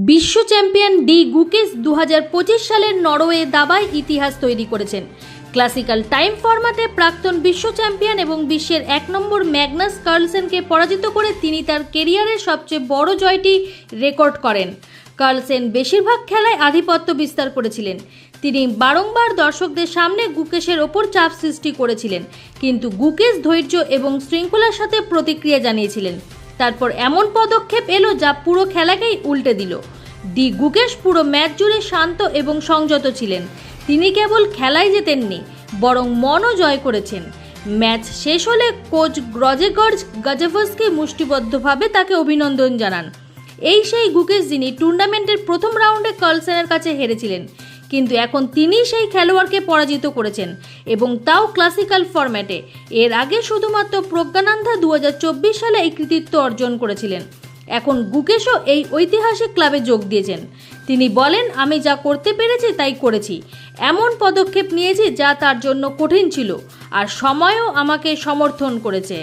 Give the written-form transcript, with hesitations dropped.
বিশ্ব champion D Gukesh 2025 সালের Norway দাবায় ইতিহাস তৈরি করেছেন। ক্লাসিক্যাল টাইম ফরম্যাটে প্রাক্তন বিশ্ব চ্যাম্পিয়ন এবং বিশ্বের 1 নম্বর ম্যাগনাস কার্লসেনকে পরাজিত করে তিনি তার কেরিয়ারের সবচেয়ে বড় জয়টি রেকর্ড করেন। কার্লসেন বেশিরভাগ খেলায় আধিপত্য বিস্তার করেছিলেন। তিনি বারংবার দর্শকদের সামনে গুকেশের ওপর চাপ সৃষ্টি করেছিলেন, কিন্তু গুকেশ ধৈর্য এবং শৃঙ্খলার সাথে প্রতিক্রিয়া জানিয়েছিলেন। তারপর এমন পদক্ষেপ এলো যা পুরো খেলাকেই উল্টে দিল। ডি গুকেশ পুরো ম্যাচ জুড়ে শান্ত এবং সংযত ছিলেন। তিনি কেবল খেলায় জেতেননি, বরং মনও জয় করেছেন। ম্যাচ শেষ হলে কোচ গ্রজেগর্জ গাজেভস্কি মুষ্টিবদ্ধভাবে তাকে অভিনন্দন জানান। এই সেই গুকেশ যিনি টুর্নামেন্টের প্রথম রাউন্ডে কার্লসেনের কাছে হেরেছিলেন, কিন্তু এখন তিনিই সেই খেলোয়াড়কে পরাজিত করেছেন, এবং তাও ক্লাসিক্যাল ফরম্যাটে। এর আগে শুধুমাত্র প্রজ্ঞানন্দা 2024 সালে এই কৃতিত্ব অর্জন করেছিলেন। এখন গুকেশও এই ঐতিহাসিক ক্লাবে যোগ দিয়েছেন। তিনি বলেন, আমি যা করতে পেরেছি তাই করেছি। এমন পদক্ষেপ নিয়েছি যা তার জন্য কঠিন ছিল, আর সময়ও আমাকে সমর্থন করেছে।